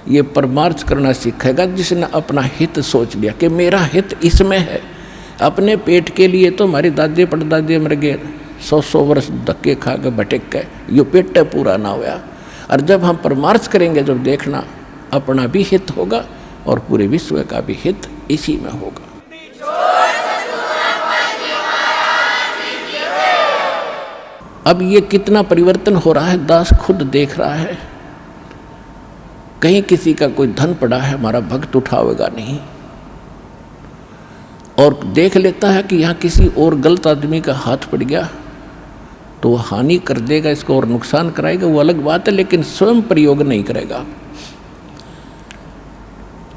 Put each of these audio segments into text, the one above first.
ये परमार्थ करना सीखेगा जिसने अपना हित सोच लिया कि मेरा हित इसमें है। अपने पेट के लिए तो हमारी दादी परदादी मर गए, 100 वर्ष धक्के खा के भटक गए, यो पेट पूरा ना हुआ। और जब हम परमार्थ करेंगे, जब देखना अपना भी हित होगा और पूरे विश्व का भी हित इसी में होगा। अब ये कितना परिवर्तन हो रहा है दास खुद देख रहा है। कहीं किसी का कोई धन पड़ा है, हमारा भक्त उठावेगा नहीं, और देख लेता है कि यहाँ किसी और गलत आदमी का हाथ पड़ गया तो वो हानि कर देगा, इसको और नुकसान कराएगा, वो अलग बात है, लेकिन स्वयं प्रयोग नहीं करेगा।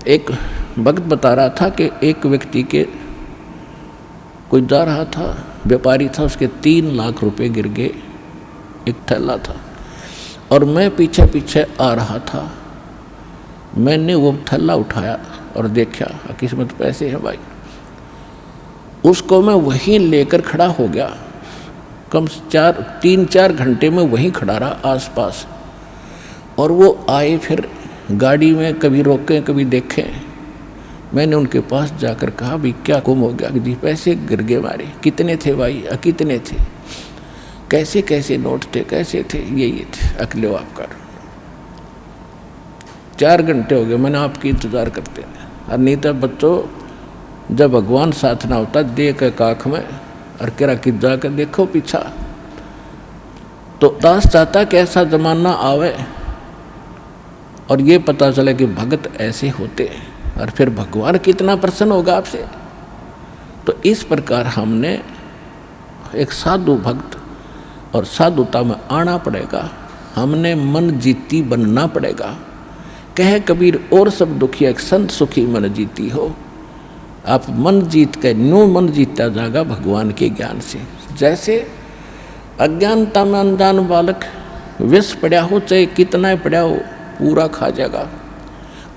एक भक्त बता रहा था कि एक व्यक्ति के कोई जा रहा था, व्यापारी था, उसके 3 लाख रुपए गिर गए, एक थैला था, और मैं पीछे पीछे आ रहा था। मैंने वो थैला उठाया और देखा, किस्मत पैसे हैं भाई। उसको मैं वहीं लेकर खड़ा हो गया, कम 3-4 घंटे में वहीं खड़ा रहा आसपास। और वो आए फिर गाड़ी में, कभी रोके कभी देखे। मैंने उनके पास जाकर कहा, भाई क्या गुम हो गया? जी पैसे गिर गए हमारे। कितने थे भाई? कितने थे? कैसे कैसे नोट थे? कैसे थे? ये थे। अकले आपका 4 घंटे हो गए मैंने आपकी इंतज़ार करते हैं। और नहीं तो बच्चों, जब भगवान साथ ना होता, दे के काख में और केरा कि जाकर देखो पीछा। तो दास चाहता कि ऐसा जमाना आवे और ये पता चले कि भगत ऐसे होते हैं, और फिर भगवान कितना प्रसन्न होगा आपसे। तो इस प्रकार हमने एक साधु भक्त और साधुता में आना पड़ेगा। हमने मन जीती बनना पड़ेगा। कहे कबीर, और सब दुखी एक संत सुखी मन जीती हो। आप मन जीत के न्यू मन जीता जाएगा भगवान के ज्ञान से। जैसे अज्ञानता में अनजान बालक विष पड़ा हो, चाहे कितना पड़ा हो, पूरा खा जाएगा।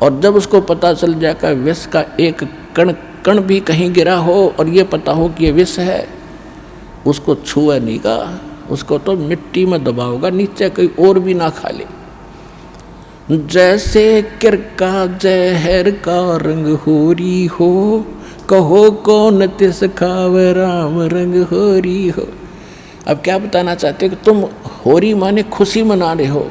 और जब उसको पता चल जाएगा विष का एक कण कण भी कहीं गिरा हो और ये पता हो कि ये विष है, उसको छुआ नहीं का, उसको तो मिट्टी में दबाओगा, नीचे कोई और भी ना खा ले। जैसे किरका जहर का रंग होरी हो, कहो कौन तिस खावे राम रंग होरी हो। अब क्या बताना चाहते हो कि तुम होरी माने खुशी मना रहे हो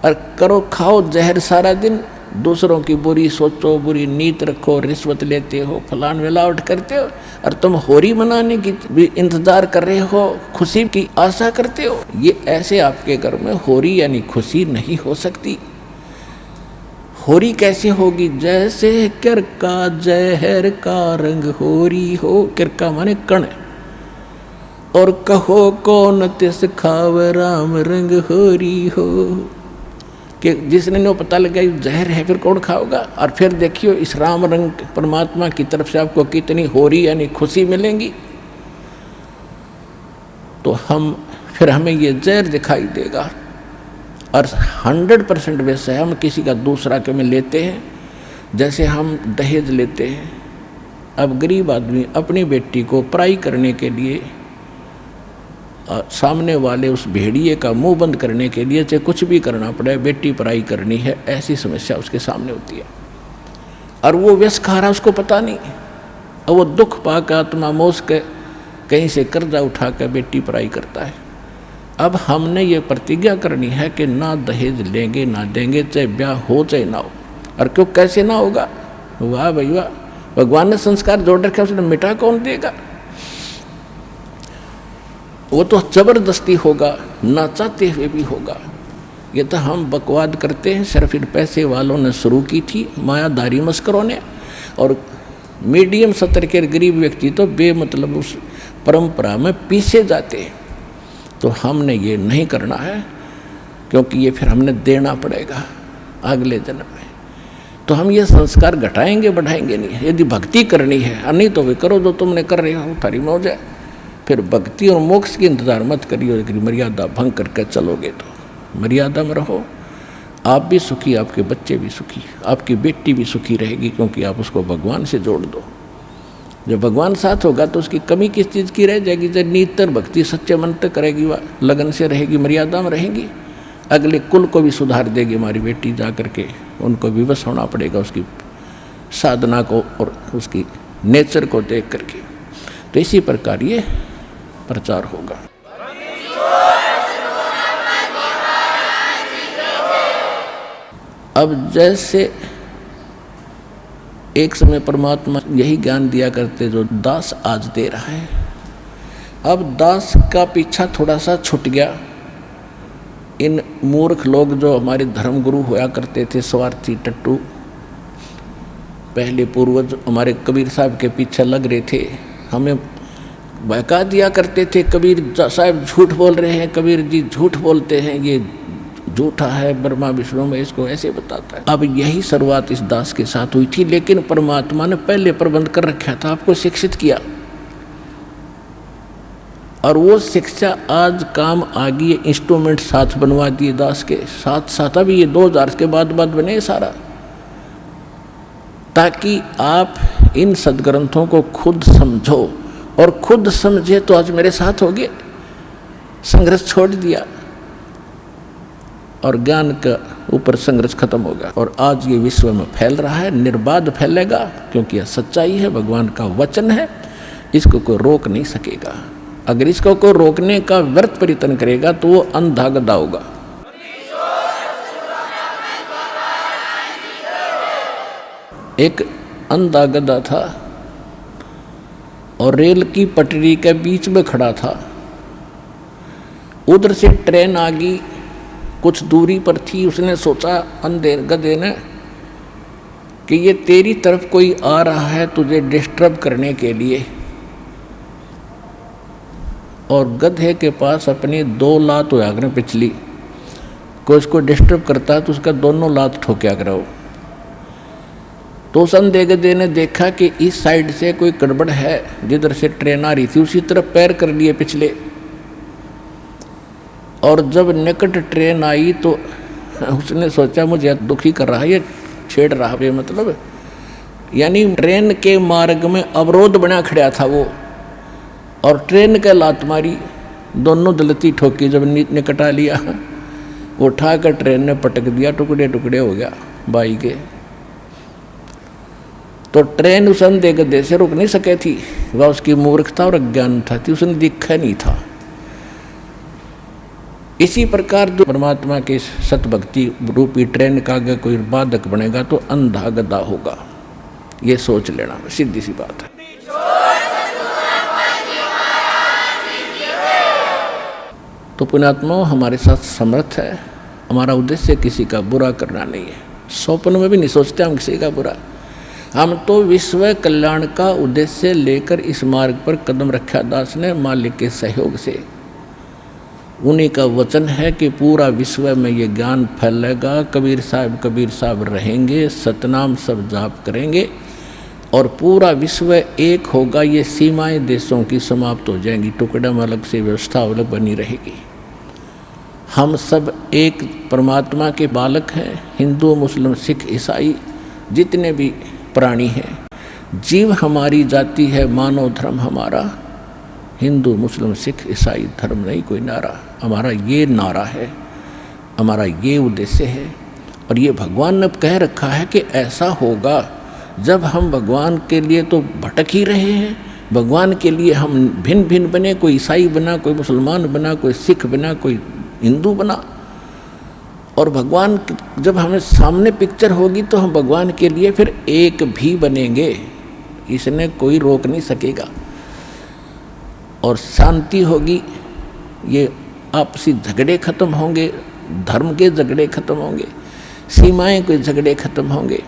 और करो खाओ जहर सारा दिन, दूसरों की बुरी सोचो, बुरी नीत रखो, रिश्वत लेते हो, फलान मिलावट करते हो, और तुम होरी मनाने की भी इंतजार कर रहे हो, खुशी की आशा करते हो। ये ऐसे आपके घर में होरी यानी खुशी नहीं हो सकती। होरी कैसे होगी? जैसे किरका जहर का रंग होरी हो, किरका माने कण, और कहो कौन तिस खाव राम रंग होरी हो, कि जिसने नो पता लगा जहर है फिर कौन खाओगा। और फिर देखियो इस राम रंग परमात्मा की तरफ से आपको कितनी होरी यानी खुशी मिलेंगी। तो फिर हमें ये जहर दिखाई देगा। और 100% वैसे हम किसी का दूसरा के में लेते हैं, जैसे हम दहेज लेते हैं। अब गरीब आदमी अपनी बेटी को पराई करने के लिए, सामने वाले उस भेड़िए का मुंह बंद करने के लिए चाहे कुछ भी करना पड़े, बेटी पराई करनी है, ऐसी समस्या उसके सामने होती है। और वो व्यस खा रहा, उसको पता नहीं, और वो दुख पाकर आत्मा मोस के कहीं से कर्जा उठा कर बेटी पराई करता है। अब हमने ये प्रतिज्ञा करनी है कि ना दहेज लेंगे ना देंगे, चाहे ब्याह हो चाहे ना हो। और क्यों कैसे ना होगा? वाह भाई वाह, भगवान ने संस्कार जोड़ रखे, उसने मिटा कौन देगा? वो तो जबरदस्ती होगा, ना चाहते हुए भी होगा। ये तो हम बकवाद करते हैं, सिर्फ इन पैसे वालों ने शुरू की थी, मायादारी मस्करों ने। और मीडियम स्तर के गरीब व्यक्ति तो बेमतलब उस परंपरा में पीछे जाते हैं। तो हमने ये नहीं करना है, क्योंकि ये फिर हमने देना पड़ेगा अगले जन्म में। तो हम ये संस्कार घटाएंगे बढ़ाएंगे नहीं। यदि भक्ति करनी है, और नहीं तो वे करो जो तुमने कर रहे हो, थारी मौज है। फिर भक्ति और मोक्ष की इंतजार मत करिए। यदि मर्यादा भंग करके चलोगे तो मर्यादा में रहो, आप भी सुखी, आपके बच्चे भी सुखी, आपकी बेटी भी सुखी रहेगी, क्योंकि आप उसको भगवान से जोड़ दो। जब भगवान साथ होगा तो उसकी कमी किस चीज़ की रह जाएगी? जब नितर भक्ति सच्चे मन तक करेगी, वह लगन से रहेगी, मर्यादा में रहेगी, अगले कुल को भी सुधार देगी हमारी बेटी जा करके। उनको विवश होना पड़ेगा उसकी साधना को और उसकी नेचर को देख करके। तो इसी प्रकार ये प्रचार होगा। अब जैसे एक समय परमात्मा यही ज्ञान दिया करते जो दास आज दे रहा है, अब दास का पीछा थोड़ा सा छूट गया। इन मूर्ख लोग जो हमारे धर्मगुरु होया करते थे, स्वार्थी टट्टू, पहले पूर्वज हमारे कबीर साहब के पीछे लग रहे थे, हमें बहका दिया करते थे, कबीर साहब झूठ बोल रहे हैं, कबीर जी झूठ बोलते हैं, ये झूठा है, ब्रह्मा विष्णु में इसको ऐसे बताता है। अब यही शुरुआत इस दास के साथ हुई थी, लेकिन परमात्मा ने पहले प्रबंध कर रखा था, आपको शिक्षित किया, और वो शिक्षा आज काम आ गई। इंस्ट्रूमेंट साथ बनवा दिए दास के साथ साथ। अभी ये 2000 के बाद बने सारा, ताकि आप इन सदग्रंथों को खुद समझो, और खुद समझे तो आज मेरे साथ हो गए। संघर्ष छोड़ दिया और ज्ञान का ऊपर संघर्ष खत्म होगा, और आज ये विश्व में फैल रहा है, निर्बाध फैलेगा, क्योंकि यह सच्चाई है, भगवान का वचन है, इसको कोई रोक नहीं सकेगा। अगर इसको कोई रोकने का व्यर्थ प्रयत्न करेगा तो वो अंधा गधा होगा। एक अंधा गधा था और रेल की पटरी के बीच में खड़ा था। उधर से ट्रेन आ गई, कुछ दूरी पर थी। उसने सोचा, अंधे गधे ने, कि ये तेरी तरफ कोई आ रहा है तुझे डिस्टर्ब करने के लिए, और गधे के पास अपनी 2 लात होया करें पिछली, कोई उसको डिस्टर्ब करता है तो उसका दोनों लात ठोक्या करो। तो उस अंधे गधे ने देखा कि इस साइड से कोई गड़बड़ है, जिधर से ट्रेन आ रही थी उसी तरफ पैर कर लिए पिछले, और जब निकट ट्रेन आई तो उसने सोचा मुझे दुखी कर रहा है, ये छेड़ रहा है, मतलब यानी ट्रेन के मार्ग में अवरोध बना खड़ा था वो, और ट्रेन के लात मारी, दोनों दलती ठोकी। जब निकट आ लिया, वो उठाकर ट्रेन ने पटक दिया, टुकड़े टुकड़े हो गया बाई के। तो ट्रेन उस अंधे गधे से रुक नहीं सके थी, वह उसकी मूर्खता और अज्ञानता थी, उसने दिखा नहीं था। इसी प्रकार जो परमात्मा के सतभक्ति रूपी ट्रेन का अगर कोई बाधक बनेगा तो अंधा गधा होगा, ये सोच लेना, सीधी सी बात है। तो पुण्यात्मा हमारे साथ समर्थ है, हमारा उद्देश्य किसी का बुरा करना नहीं है, स्वप्न में भी नहीं सोचते हम किसी का बुरा। हम तो विश्व कल्याण का उद्देश्य लेकर इस मार्ग पर कदम रखा दास ने, मालिक के सहयोग से। उन्हीं का वचन है कि पूरा विश्व में ये ज्ञान फैलेगा, कबीर साहब रहेंगे, सतनाम सब जाप करेंगे, और पूरा विश्व एक होगा। ये सीमाएं देशों की समाप्त हो जाएंगी, टुकड़े में अलग से व्यवस्था अलग बनी रहेगी। हम सब एक परमात्मा के बालक हैं, हिंदू मुस्लिम सिख ईसाई जितने भी प्राणी हैं। जीव हमारी जाति है, मानव धर्म हमारा, हिंदू मुस्लिम सिख ईसाई धर्म नहीं कोई नारा, हमारा ये नारा है, हमारा ये उद्देश्य है। और ये भगवान ने कह रखा है कि ऐसा होगा जब हम भगवान के लिए तो भटक ही रहे हैं, भगवान के लिए हम भिन्न भिन्न बने, कोई ईसाई बना, कोई मुसलमान बना, कोई सिख बना, कोई हिंदू बना, और भगवान जब हमें सामने पिक्चर होगी तो हम भगवान के लिए फिर एक भी बनेंगे, इसने कोई रोक नहीं सकेगा। और शांति होगी, ये आपसी झगड़े खत्म होंगे, धर्म के झगड़े खत्म होंगे, सीमाएं के झगड़े खत्म होंगे।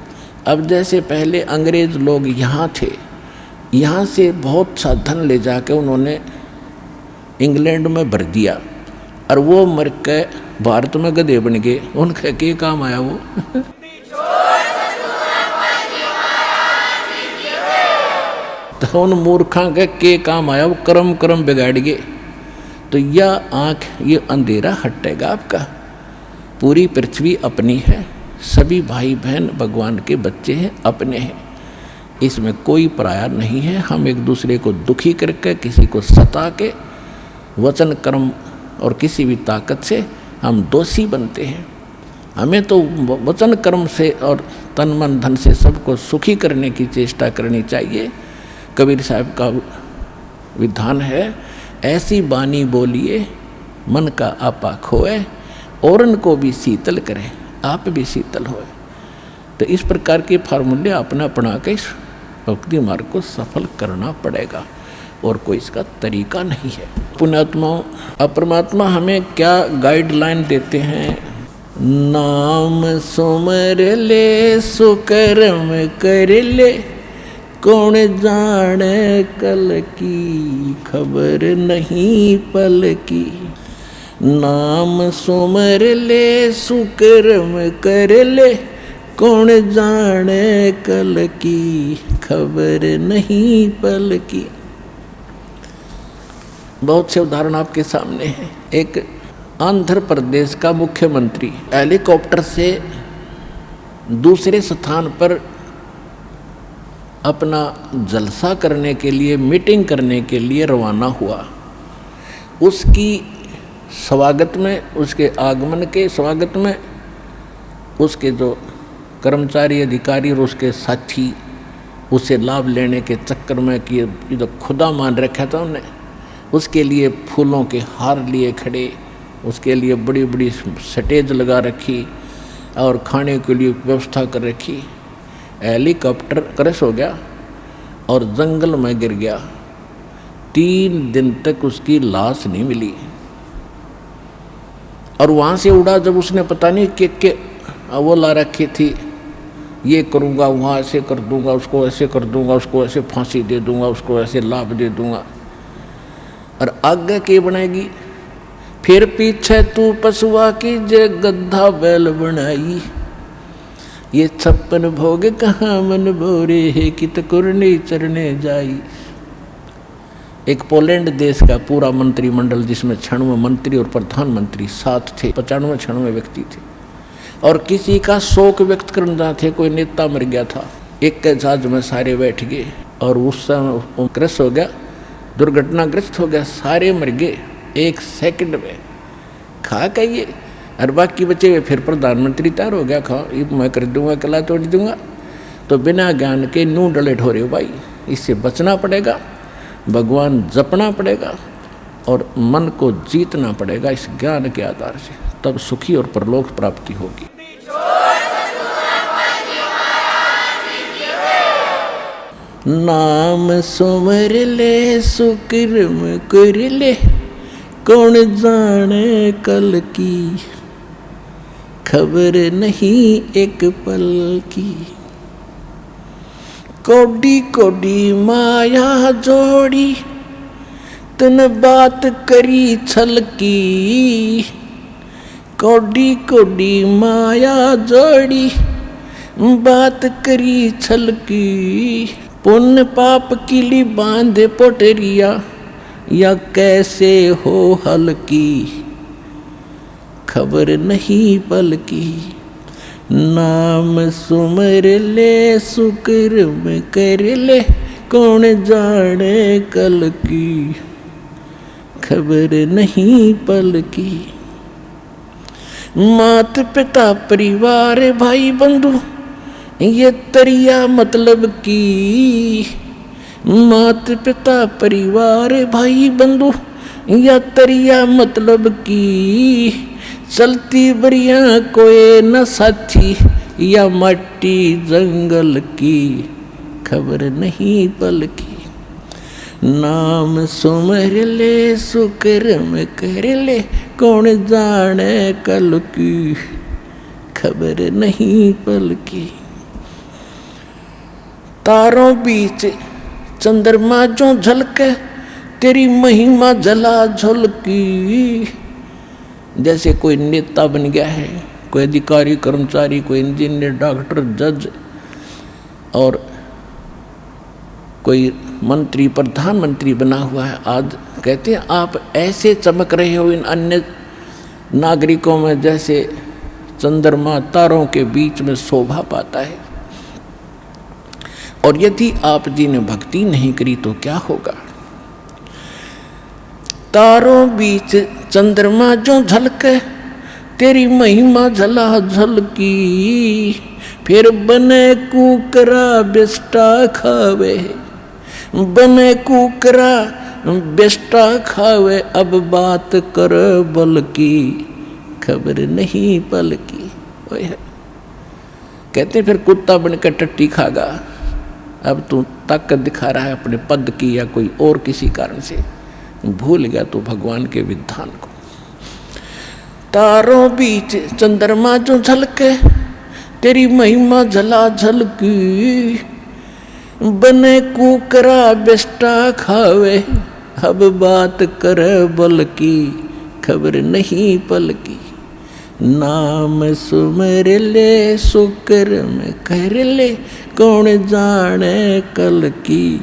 अब जैसे पहले अंग्रेज लोग यहाँ थे, यहाँ से बहुत सा धन ले जाके उन्होंने इंग्लैंड में भर दिया, और वो मर के भारत में गधे बन गए। उनका क्या काम आया वो तो उन मूर्खों के काम आया, वो कर्म बिगाड़ गए। तो यह आँख, ये अंधेरा हटेगा आपका। पूरी पृथ्वी अपनी है, सभी भाई बहन भगवान के बच्चे हैं, अपने हैं, इसमें कोई पराया नहीं है। हम एक दूसरे को दुखी करके, किसी को सता के, वचन कर्म और किसी भी ताकत से हम दोषी बनते हैं। हमें तो वचन कर्म से और तन मन धन से सबको सुखी करने की चेष्टा करनी चाहिए। कबीर साहब का विधान है, ऐसी बानी बोलिए मन का आपा खोए, औरन को भी शीतल करे आप भी शीतल होए। तो इस प्रकार के फार्मूले अपना अपना के इस भक्ति मार्ग को सफल करना पड़ेगा और कोई इसका तरीका नहीं है। पुण्यात्माओं, परमात्मा हमें क्या गाइडलाइन देते हैं? नाम सुमर ले सुकर्म कर ले, कौन जाने कल की खबर नहीं पल की। नाम सुमर ले सुकर्म कर ले, कौन जाने कल की खबर नहीं पल की। बहुत से उदाहरण आपके सामने हैं। एक आंध्र प्रदेश का मुख्यमंत्री हेलीकॉप्टर से दूसरे स्थान पर अपना जलसा करने के लिए, मीटिंग करने के लिए रवाना हुआ। उसकी स्वागत में, उसके आगमन के स्वागत में उसके जो कर्मचारी अधिकारी और उसके साथी उसे लाभ लेने के चक्कर में कि जो खुदा मान रखा था उन्हें, उसके लिए फूलों के हार लिए खड़े, उसके लिए बड़ी बड़ी स्टेज लगा रखी और खाने के लिए व्यवस्था कर रखी। हेलीकॉप्टर क्रैश हो गया और जंगल में गिर गया। 3 दिन तक उसकी लाश नहीं मिली। और वहाँ से उड़ा जब उसने पता नहीं कि वो ला रखी थी, ये करूँगा, वहाँ ऐसे कर दूँगा, उसको ऐसे कर दूँगा, उसको ऐसे फांसी दे दूँगा, उसको ऐसे लाभ दे दूँगा, और आगे के बनाएगी। फिर पीछे तू पशुआ की जे गद्दा बैल बनाई, ये 56 भोग कहाँ मन भोरे है कित कुरनी चरने जाई। एक पोलैंड देश का पूरा मंत्रिमंडल, जिसमें 96 मंत्री और प्रधानमंत्री साथ थे, 95-96 व्यक्ति थे, और किसी का शोक व्यक्त करना थे, कोई नेता मर गया था। एक के जहाज में सारे बैठ गए और उस समय क्रैश हो गया, दुर्घटनाग्रस्त हो गया, सारे मर गए 1 सेकंड में। खा कहिए, और बाकी बचे हुए फिर प्रधानमंत्री तैयार हो गया, खा ये मैं कर दूंगा, कला तोड़ दूंगा। तो बिना ज्ञान के नू डले ढोरे भाई, इससे बचना पड़ेगा, भगवान जपना पड़ेगा और मन को जीतना पड़ेगा इस ज्ञान के आधार से, तब सुखी और परलोक प्राप्ति होगी। नाम सुमर ले सुकर्म कर ले, कौन जाने कल की खबर नहीं एक पल की। कोडी कोडी माया जोड़ी, तन बात करी छल की। कोडी कोडी माया जोड़ी, बात करी छल की। पुण्य पाप किली बांधे पोटरिया, या कैसे हो हल्की खबर नहीं पल की। नाम सुमर ले सुकर्म कर ले, कौन जाने कल की खबर नहीं पल की। मात पिता परिवार भाई बंधु, ये तरिया मतलब की। मात पिता परिवार भाई बंधु, या तरिया मतलब की। चलती बरिया कोई न साथी, या मट्टी जंगल की खबर नहीं पल की। नाम सुमर ले सुकर्म कर ले, कौन जाने कल की खबर नहीं पल की। तारों बीच चंद्रमा जो झलके, तेरी महिमा जला झलकी। जैसे कोई नेता बन गया है, कोई अधिकारी कर्मचारी, कोई इंजीनियर, डॉक्टर, जज और कोई मंत्री, प्रधानमंत्री बना हुआ है। आज कहते हैं आप ऐसे चमक रहे हो इन अन्य नागरिकों में जैसे चंद्रमा तारों के बीच में शोभा पाता है। और यदि आप जी ने भक्ति नहीं करी तो क्या होगा। तारों बीच चंद्रमा जो झलके, तेरी महिमा झला झलकी, फिर बने कुकरा बेस्टा खावे, बने कुकरा बेस्टा खावे, अब बात कर बल की, खबर नहीं पल की। कहते फिर कुत्ता बनकर टट्टी खागा, अब तू ताकत दिखा रहा है अपने पद की या कोई और किसी कारण से, भूल गया तू भगवान के विधान को। तारों बीच चंद्रमा जो झलके, तेरी महिमा झला झलकी, बने कुकरा बेस्टा खावे, अब बात कर बल की, खबर नहीं पल की। नाम सुमर ले सुकर्म कर ले, कौन जाने कल की,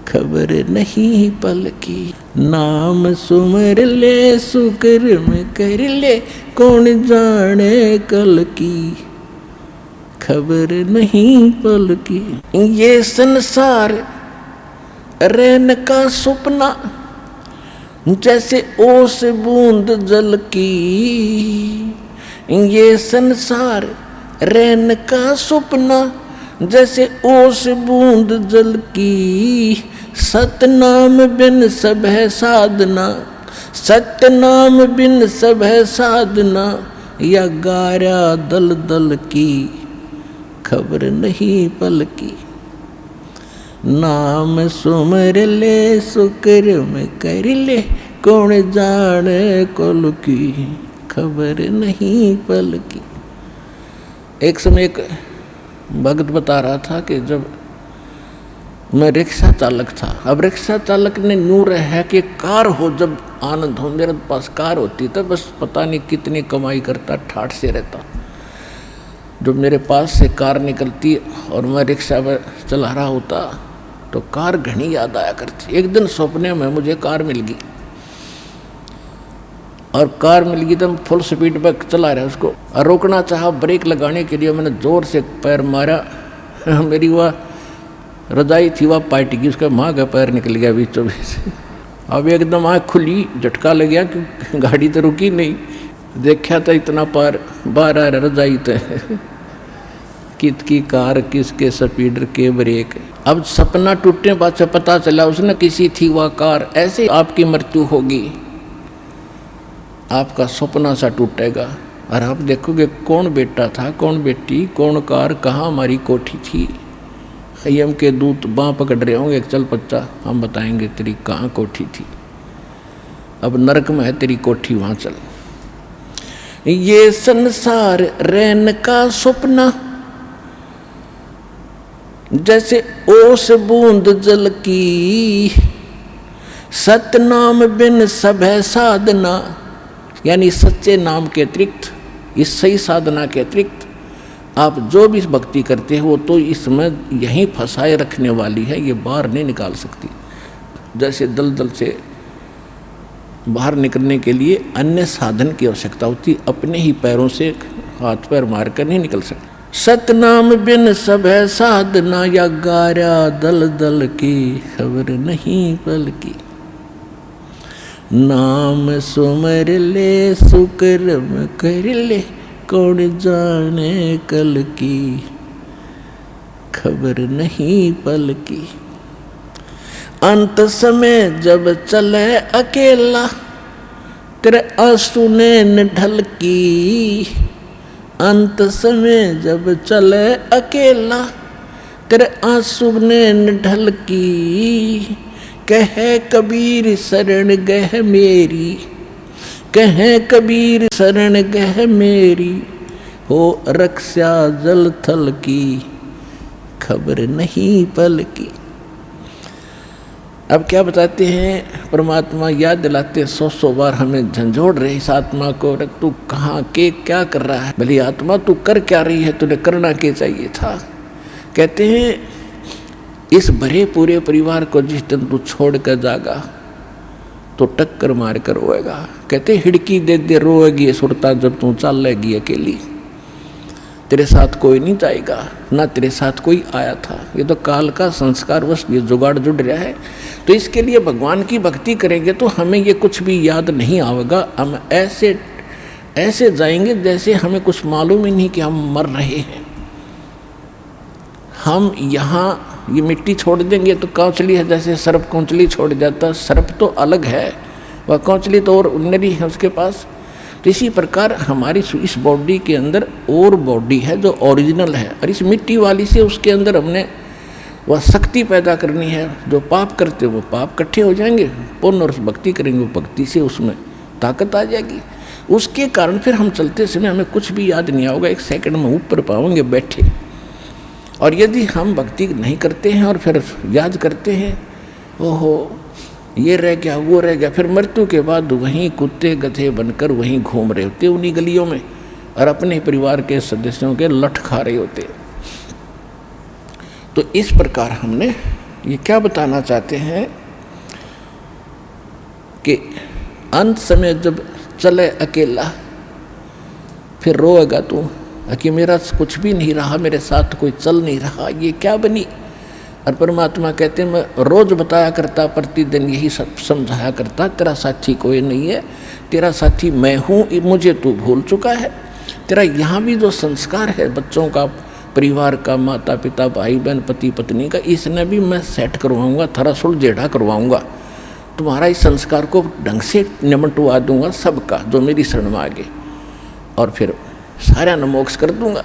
खबर नहीं पल की। नाम सुमर ले सुकर्म कर ले, कौन जाने कल की, खबर नहीं पल की। ये संसार रहने का सपना, जैसे ओस बूंद जल की, ये संसार रहने का सपना, जैसे ओस बूंद जल की। सतनाम बिन सब है साधना, सतनाम बिन सब है साधना, या गारा दल दल की, खबर नहीं पल की। नाम सुमर ले सुकर्म कर ले, कौन जाने कल की, खबर नहीं पल की। एक समय एक भक्त बता रहा था कि जब मैं रिक्शा चालक था, अब रिक्शा चालक ने नूर है कि कार हो, जब आनंद हो, मेरे पास कार होती तो बस पता नहीं कितनी कमाई करता, ठाठ से रहता। जब मेरे पास से कार निकलती और मैं रिक्शा पर चला रहा होता तो कार घनी याद आया करती। एक दिन सपने में मुझे कार मिल गई, और कार मिल गई तो फुल स्पीड पर चला रहा उसको, और रोकना चाहा, ब्रेक लगाने के लिए मैंने जोर से पैर मारा, मेरी वह रजाई थी वह पार्टी की, उसका माँ का पैर निकल गया बीचों बीच। अब एकदम आँख खुली, झटका लग गया कि गाड़ी तो रुकी नहीं, देखा था इतना पार बाहर आ रहा रजाई तो कित की कार, किसके स्पीडर के ब्रेक। अब सपना टूटने बाद से पता चला उसने किसी थी वह कार। ऐसे आपकी मृत्यु होगी, आपका सपना सा टूटेगा और आप देखोगे कौन बेटा था, कौन बेटी, कौन कार, कहाँ हमारी कोठी थी। यम के दूत बाँ पकड़ रहे होंगे, चल बच्चा हम बताएंगे तेरी कहाँ कोठी थी, अब नरक में है तेरी कोठी, वहाँ चल। ये संसार रहने का सपना, जैसे ओस बूंद जल की। सतनाम बिन सब है साधना, यानी सच्चे नाम के अतिरिक्त, इस सही साधना के अतिरिक्त आप जो भी भक्ति करते हो तो इसमें यहीं फंसाए रखने वाली है, ये बाहर नहीं निकाल सकती। जैसे दलदल से बाहर निकलने के लिए अन्य साधन की आवश्यकता होती, अपने ही पैरों से हाथ पैर मारकर नहीं निकल सकते। सतनाम बिन सब है साधना, या गारा दल दल की, खबर नहीं पल की। नाम सुमर ले सुकर्म कर ले, कौन जाने कल की, खबर नहीं पल की। अंत समय जब चले अकेला, तेरे आंसू ने ढल की। अंत समय जब चले अकेला, तेरे आंसू ने ढल की। कहे कबीर शरण गह मेरी, कहे कबीर शरण गह मेरी, हो रक्षा जल थल की, खबर नहीं पल की। अब क्या बताते हैं, परमात्मा याद दिलाते 100 बार हमें झंझोड़ रहे इस आत्मा को, रख तू कहाँ के क्या कर रहा है, भली आत्मा तू कर क्या रही है, तूने करना क्या चाहिए था। कहते हैं इस भरे पूरे परिवार को जिस दिन तू छोड़ कर जागा तो टक्कर मार कर रोएगा। कहते हिड़की दे दे रोएगी सुरता, जब तू चल लेगी अकेली, तेरे साथ कोई नहीं जाएगा, ना तेरे साथ कोई आया था। ये तो काल का संस्कार बस ये जुगाड़ जुड़ रहा है। तो इसके लिए भगवान की भक्ति करेंगे तो हमें ये कुछ भी याद नहीं आएगा। हम ऐसे ऐसे जाएंगे जैसे हमें कुछ मालूम ही नहीं कि हम मर रहे हैं। हम यहाँ ये मिट्टी छोड़ देंगे तो कौचली है, जैसे सर्प कौचली छोड़ जाता, सर्प तो अलग है, वह कौचली तो और नरी है उसके पास। तो इसी प्रकार हमारी इस बॉडी के अंदर और बॉडी है जो ओरिजिनल है, और इस मिट्टी वाली से उसके अंदर हमने वह शक्ति पैदा करनी है। जो पाप करते वो पाप इकट्ठे हो जाएंगे, पुण्य और भक्ति करेंगे वो भक्ति से उसमें ताकत आ जाएगी। उसके कारण फिर हम चलते समय हमें कुछ भी याद नहीं आओगे, 1 सेकंड में ऊपर पाएंगे बैठे। और यदि हम भक्ति नहीं करते हैं और फिर याद करते हैं, ओहो ये रह गया वो रह गया, फिर मृत्यु के बाद वहीं कुत्ते गधे बनकर वहीं घूम रहे होते उन्हीं गलियों में, और अपने परिवार के सदस्यों के लठ खा रहे होते। तो इस प्रकार हमने ये क्या बताना चाहते हैं कि अंत समय जब चले अकेला फिर रोएगा तू कि मेरा कुछ भी नहीं रहा, मेरे साथ कोई चल नहीं रहा, ये क्या बनी। और परमात्मा कहते मैं रोज बताया करता, प्रतिदिन यही सब समझाया करता, तेरा साथी कोई नहीं है, तेरा साथी मैं हूँ, मुझे तू भूल चुका है। तेरा यहाँ भी जो संस्कार है बच्चों का, परिवार का, माता पिता भाई बहन पति पत्नी का, इसने भी मैं सेट करवाऊँगा, थोड़ा सुलझेड़ा करवाऊँगा, तुम्हारा इस संस्कार को ढंग से निमटवा दूंगा सबका जो मेरी शरण में आगे, और फिर सारा न मोक्ष कर दूंगा।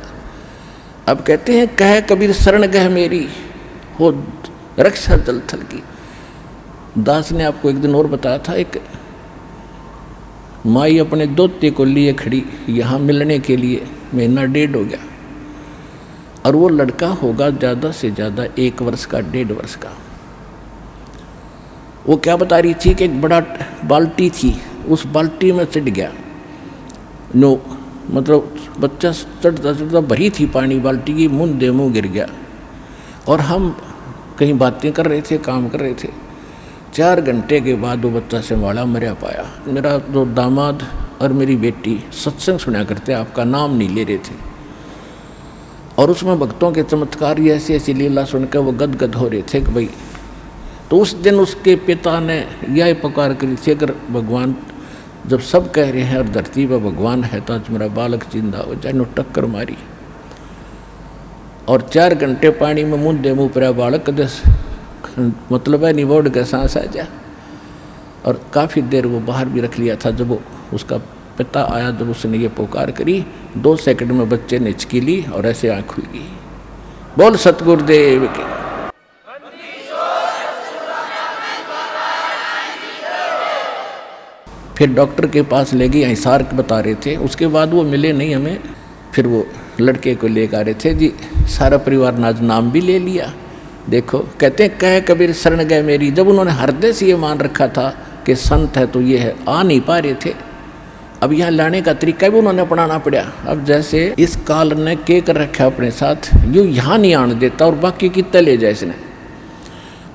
अब कहते हैं कह कबीर शरण गह मेरी हो रक्षा जल थल की। दास ने आपको एक दिन और बताया था, एक माई अपने दोते को लिए खड़ी यहाँ मिलने के लिए, 1.5 महीना हो गया, और वो लड़का होगा ज़्यादा से ज़्यादा 1 वर्ष का, 1.5 वर्ष का। वो क्या बता रही थी कि एक बड़ा बाल्टी थी, उस बाल्टी में चढ़ गया, नो मतलब बच्चा चढ़ता चढ़ता भरी थी पानी बाल्टी की, मुँह गिर गया। और हम कहीं बातें कर रहे थे, काम कर रहे थे। 4 घंटे के बाद वो बच्चा संभाला, मरा पाया। मेरा जो दामाद और मेरी बेटी सत्संग सुना करते, आपका नाम नहीं ले रहे थे, और उसमें भक्तों के चमत्कार ऐसी ऐसी लीला सुनकर वो गदगद हो रहे थे कि भाई। तो उस दिन उसके पिता ने यह पुकार करी थी, अगर भगवान जब सब कह रहे हैं और धरती पर भगवान है तो आज मेरा बालक जिंदा हो जाए। नो टक्कर मारी और 4 घंटे पानी में मुँह पर बालक दस मतलब है निबोड़ के सांस आ जा। और काफ़ी देर वो बाहर भी रख लिया था। जब वो उसका पिता आया, जब उसने ये पुकार करी, 2 सेकंड में बच्चे ने हिचकी ली और ऐसे आँख खुल गई। बोल सतगुरुदेव के। फिर डॉक्टर के पास ले गई, हिसार बता रहे थे। उसके बाद वो मिले नहीं हमें। फिर वो लड़के को लेकर आ रहे थे जी, सारा परिवार ने आज नाम भी ले लिया। देखो कहते हैं कह कबीर शरण गए मेरी। जब उन्होंने हृदय से ये मान रखा था कि संत है तो ये है, आ नहीं पा रहे थे। अब यहाँ लाने का तरीका भी उन्होंने अपनाना पड़ा। अब जैसे इस काल ने के कर रखा अपने साथ, यूँ यहाँ नहीं आने देता और बाकी कितने ले जाए इसने।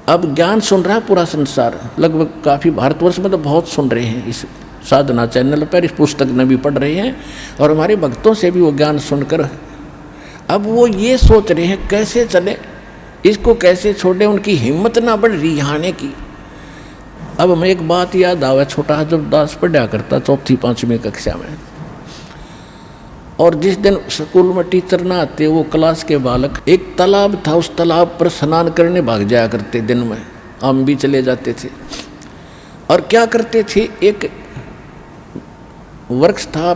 अब ज्ञान सुन रहा है पूरा संसार, लगभग काफ़ी भारतवर्ष में तो बहुत सुन रहे हैं इस साधना चैनल पर, इस पुस्तक में भी पढ़ रहे हैं और हमारे भक्तों से भी वो ज्ञान सुनकर अब वो ये सोच रहे हैं कैसे चले, इसको कैसे छोड़े। उनकी हिम्मत ना बढ़ रही आने की। अब हमें एक बात याद आवा, छोटा जब दास पढ़ा करता 4वीं 5वीं कक्षा में, और जिस दिन स्कूल में टीचर ना आते, वो क्लास के बालक, एक तालाब था, उस तालाब पर स्नान करने भाग जाया करते। दिन में हम भी चले जाते थे। और क्या करते थे, एक वृक्ष था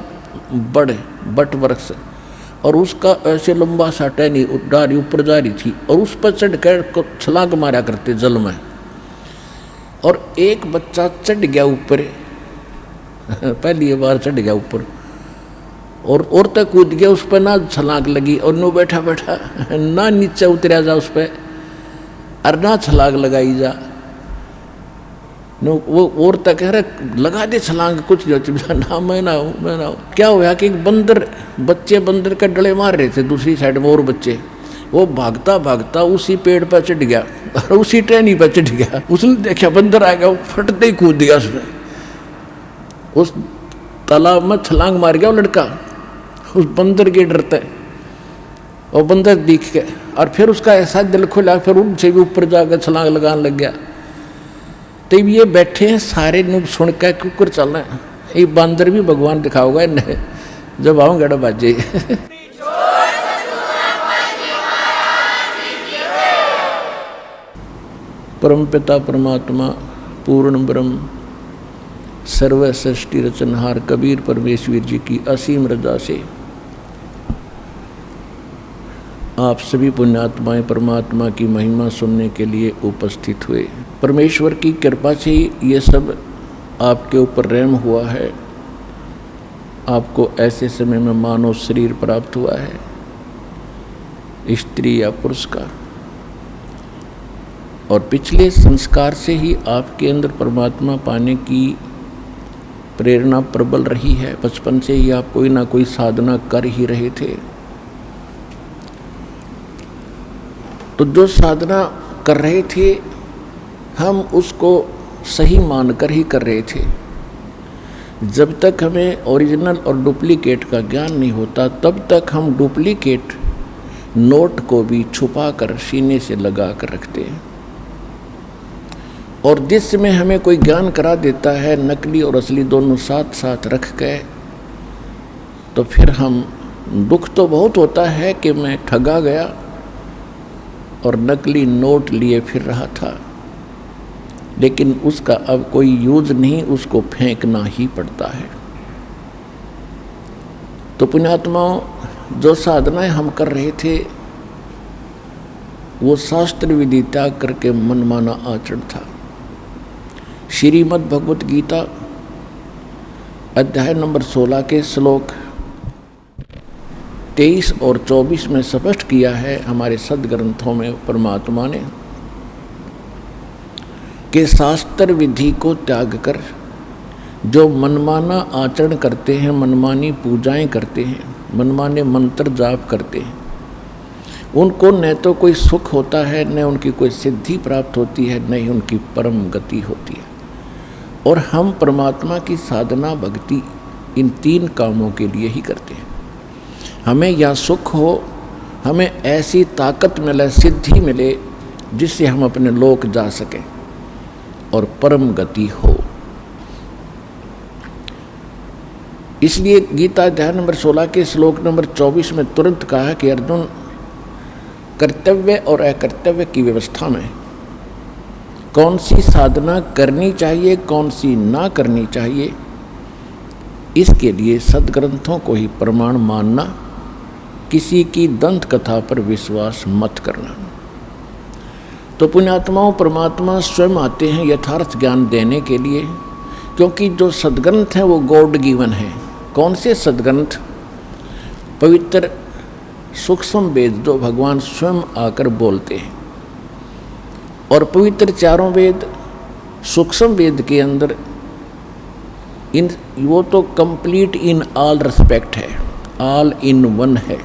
बट वृक्ष, और उसका ऐसे लंबा सा टहनी डाली ऊपर जा रही थी, और उस पर चढ़ कर छलांग मारा करते जल में। और एक बच्चा चढ़ गया ऊपर, पहली बार चढ़ गया ऊपर, और तक कूद गया उस पर, ना छलांग लगी, और नो बैठा बैठा ना नीचे उतरा जा उस पर, और ना छलांग लगाई जा। नो वो और तक कह रहे लगा दे छलांग, कुछ ना मैं ना हूँ। क्या हुआ कि एक बंदर का डले मार रहे थे दूसरी साइड में, और बच्चे वो भागता भागता उसी पेड़ पर चढ़ गया और उसी टहनी पर चढ़ गया। उसने देखा बंदर आ गया, वो फटते ही कूद दिया उसने, उस तालाब में छलांग मार गया वो लड़का उस बंदर के डरते। और बंदर दिख के, और फिर उसका ऐसा दिल खुला, फिर उनसे भी ऊपर जाकर छलांग लगाने लग गया। तब ये बैठे हैं सारे नुब सुन कर कुकर चल रहे हैं, ये बंदर भी भगवान दिखाओगा इन्हें। जब आऊँ गड़ा बाजे। परम पिता परमात्मा पूर्ण ब्रह्म सर्व सृष्टि रचनहार कबीर परमेश्वर जी की असीम रजा से आप सभी पुण्यात्माएं परमात्मा की महिमा सुनने के लिए उपस्थित हुए। परमेश्वर की कृपा से ये सब आपके ऊपर रहम हुआ है। आपको ऐसे समय में मानव शरीर प्राप्त हुआ है, स्त्री या पुरुष का, और पिछले संस्कार से ही आपके अंदर परमात्मा पाने की प्रेरणा प्रबल रही है। बचपन से ही आप कोई ना कोई साधना कर ही रहे थे। तो जो साधना कर रहे थे हम उसको सही मानकर ही कर रहे थे। जब तक हमें ओरिजिनल और डुप्लीकेट का ज्ञान नहीं होता तब तक हम डुप्लीकेट नोट को भी छुपा कर सीने से लगा कर रखते हैं। और जिस समय हमें कोई ज्ञान करा देता है नकली और असली दोनों साथ साथ रख के, तो फिर हम दुख तो बहुत होता है कि मैं ठगा गया और नकली नोट लिए फिर रहा था, लेकिन उसका अब कोई यूज नहीं, उसको फेंकना ही पड़ता है। तो पुण्यात्माओं, जो साधनाएं हम कर रहे थे वो शास्त्र विधि त्याग करके मनमाना आचरण था। श्रीमद् भगवत गीता अध्याय नंबर 16 के श्लोक 23 और 24 में स्पष्ट किया है हमारे सदग्रंथों में परमात्मा ने कि शास्त्र विधि को त्याग कर जो मनमाना आचरण करते हैं, मनमानी पूजाएं करते हैं, मनमाने मंत्र जाप करते हैं, उनको न तो कोई सुख होता है, न उनकी कोई सिद्धि प्राप्त होती है, न ही उनकी परम गति होती है। और हम परमात्मा की साधना भक्ति इन 3 कामों के लिए ही करते हैं। हमें या सुख हो, हमें ऐसी ताकत मिले, सिद्धि मिले जिससे हम अपने लोक जा सकें और परम गति हो। इसलिए गीता अध्याय नंबर 16 के श्लोक नंबर 24 में तुरंत कहा कि अर्जुन, कर्तव्य और अकर्तव्य की व्यवस्था में कौन सी साधना करनी चाहिए, कौन सी ना करनी चाहिए, इसके लिए सदग्रंथों को ही प्रमाण मानना, किसी की दंत कथा पर विश्वास मत करना। तो पुण्यात्माओं, परमात्मा स्वयं आते हैं यथार्थ ज्ञान देने के लिए, क्योंकि जो सदग्रंथ हैं वो गॉड गिवन है। कौन से सदग्रंथ? पवित्र सूक्ष्म वेद जो भगवान स्वयं आकर बोलते हैं, और पवित्र 4 वेद सूक्ष्म वेद के अंदर वो तो कंप्लीट इन ऑल रिस्पेक्ट है, ऑल इन वन है,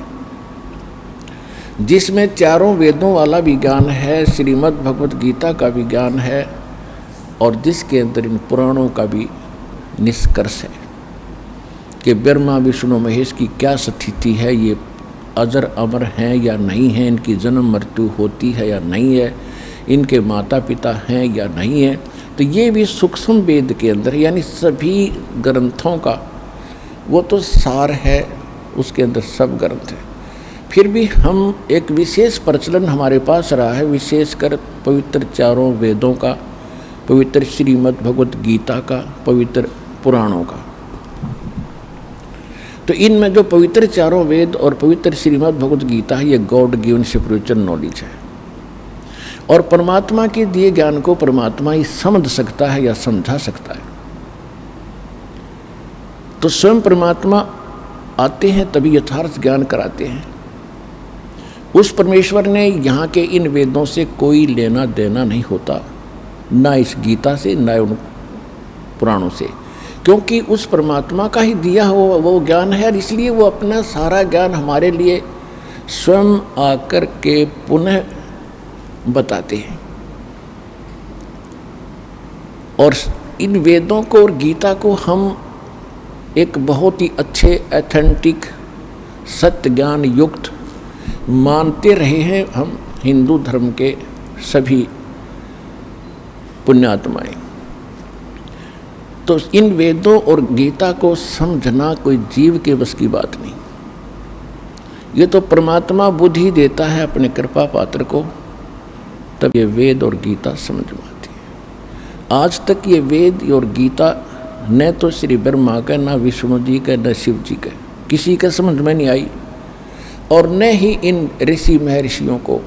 जिसमें 4 वेदों वाला भी ज्ञान है, श्रीमद् भगवत गीता का भी ज्ञान है, और जिसके अंदर इन पुराणों का भी निष्कर्ष है कि ब्रह्मा विष्णु महेश की क्या स्थिति है, ये अजर अमर हैं या नहीं हैं, इनकी जन्म मृत्यु होती है या नहीं है, इनके माता पिता हैं या नहीं है। तो ये भी सूक्ष्म वेद के अंदर, यानी सभी ग्रंथों का वो तो सार है, उसके अंदर सब ग्रंथ है। फिर भी हम एक विशेष प्रचलन हमारे पास रहा है, विशेषकर पवित्र 4 वेदों का, पवित्र श्रीमद् भगवत गीता का, पवित्र पुराणों का। तो इनमें जो पवित्र 4 वेद और पवित्र श्रीमद् भगवत गीता है, ये गॉड गिवन स्पिरिचुअल नॉलेज है, और परमात्मा के दिए ज्ञान को परमात्मा ही समझ सकता है या समझा सकता है। तो स्वयं परमात्मा आते हैं तभी यथार्थ ज्ञान कराते हैं। उस परमेश्वर ने यहाँ के इन वेदों से कोई लेना देना नहीं होता, ना इस गीता से, ना उन पुराणों से, क्योंकि उस परमात्मा का ही दिया हुआ वो ज्ञान है, और इसलिए वो अपना सारा ज्ञान हमारे लिए स्वयं आकर के पुनः बताते हैं। और इन वेदों को और गीता को हम एक बहुत ही अच्छे ऑथेंटिक सत्य ज्ञान युक्त मानते रहे हैं हम हिंदू धर्म के सभी पुण्यात्माएं। तो इन वेदों और गीता को समझना कोई जीव के बस की बात नहीं। ये तो परमात्मा बुद्धि देता है अपने कृपा पात्र को, तब ये वेद और गीता समझ में आती है। आज तक ये वेद और गीता न तो श्री ब्रह्मा का, न विष्णु जी का, न शिव जी का, किसी का समझ में नहीं आई। और न ही इन ऋषि महर्षियों को,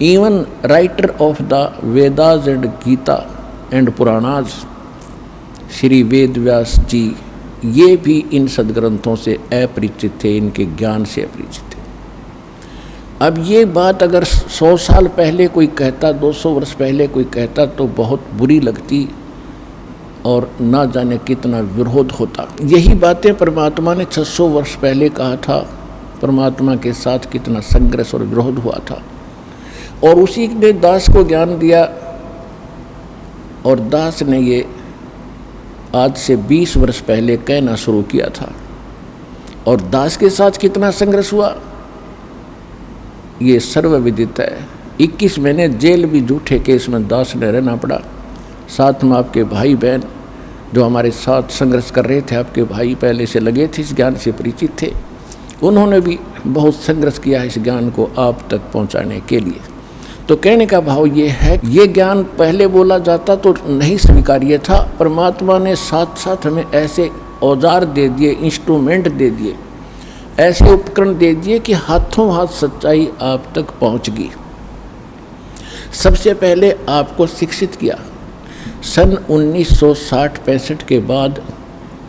even writer of the Vedas and Gita and Puranas Shri Ved Vyas ji, ये भी इन सदग्रंथों से अपरिचित थे, इनके ज्ञान से अपरिचित थे। अब ये बात अगर 100 साल पहले कोई कहता, 200 वर्ष पहले कोई कहता तो बहुत बुरी लगती और ना जाने कितना विरोध होता। यही बातें परमात्मा ने 600 वर्ष पहले कहा था। परमात्मा के साथ कितना संघर्ष और विरोध हुआ था, और उसी ने दास को ज्ञान दिया, और दास ने ये आज से 20 वर्ष पहले कहना शुरू किया था। और दास के साथ कितना संघर्ष हुआ ये सर्वविदित है। 21 महीने जेल भी झूठे केस में दास ने रहना पड़ा। साथ में आपके भाई बहन जो हमारे साथ संघर्ष कर रहे थे, आपके भाई पहले से लगे थे, इस ज्ञान से परिचित थे, उन्होंने भी बहुत संघर्ष किया इस ज्ञान को आप तक पहुंचाने के लिए। तो कहने का भाव ये है, ये ज्ञान पहले बोला जाता तो नहीं स्वीकार्य था। परमात्मा ने साथ साथ हमें ऐसे औजार दे दिए, इंस्ट्रूमेंट दे दिए, ऐसे उपकरण दे दिए कि हाथों हाथ सच्चाई आप तक पहुंच गई। सबसे पहले आपको शिक्षित किया। सन 1960-65 के बाद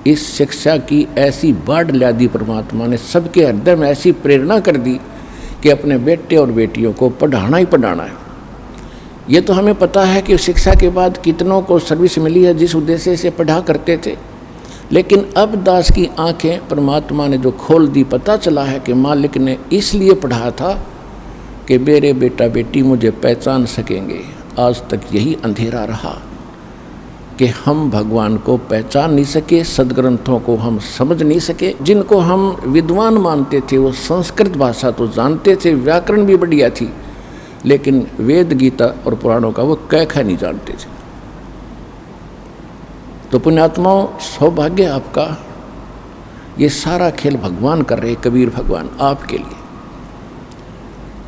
इस शिक्षा की ऐसी बाढ़ ला दी परमात्मा ने, सबके हृदय में ऐसी प्रेरणा कर दी कि अपने बेटे और बेटियों को पढ़ाना ही पढ़ाना है। ये तो हमें पता है कि शिक्षा के बाद कितनों को सर्विस मिली है जिस उद्देश्य से पढ़ा करते थे, लेकिन अब दास की आंखें परमात्मा ने जो खोल दी, पता चला है कि मालिक ने इसलिए पढ़ा था कि मेरे बेटा बेटी मुझे पहचान सकेंगे। आज तक यही अंधेरा रहा कि हम भगवान को पहचान नहीं सके, सदग्रंथों को हम समझ नहीं सके। जिनको हम विद्वान मानते थे वो संस्कृत भाषा तो जानते थे, व्याकरण भी बढ़िया थी, लेकिन वेद गीता और पुराणों का वो कैखा नहीं जानते थे। तो पुण्यात्माओं, सौभाग्य आपका, ये सारा खेल भगवान कर रहे, कबीर भगवान आपके लिए।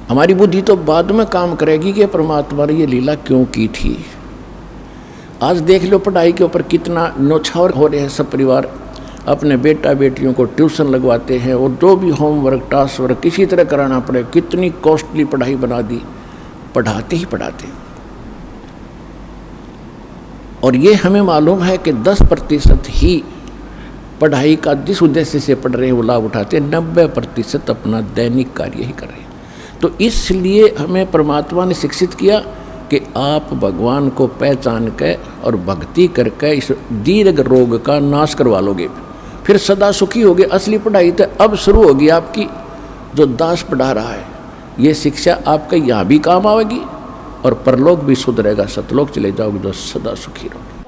हमारी बुद्धि तो बाद में काम करेगी कि परमात्मा ने ये लीला क्यों की थी। आज देख लो पढ़ाई के ऊपर कितना न्योछावर हो रहे हैं। सब परिवार अपने बेटा बेटियों को ट्यूशन लगवाते हैं, और जो भी होमवर्क टास्क वर्क किसी तरह कराना पड़े, कितनी कॉस्टली पढ़ाई बना दी, पढ़ाते ही पढ़ाते। और ये हमें मालूम है कि 10% ही पढ़ाई का जिस उद्देश्य से पढ़ रहे हैं वो लाभ उठाते, 90% अपना दैनिक कार्य ही कर रहे हैं। तो इसलिए हमें परमात्मा ने शिक्षित किया कि आप भगवान को पहचान के और भक्ति करके इस दीर्घ रोग का नाश करवा लोगे, फिर सदा सुखी होगे। असली पढ़ाई तो अब शुरू होगी आपकी, जो दास पढ़ा रहा है। ये शिक्षा आपका यहाँ भी काम आएगी और परलोक भी सुधरेगा, सतलोक चले जाओगे तो सदा सुखी रहोगे।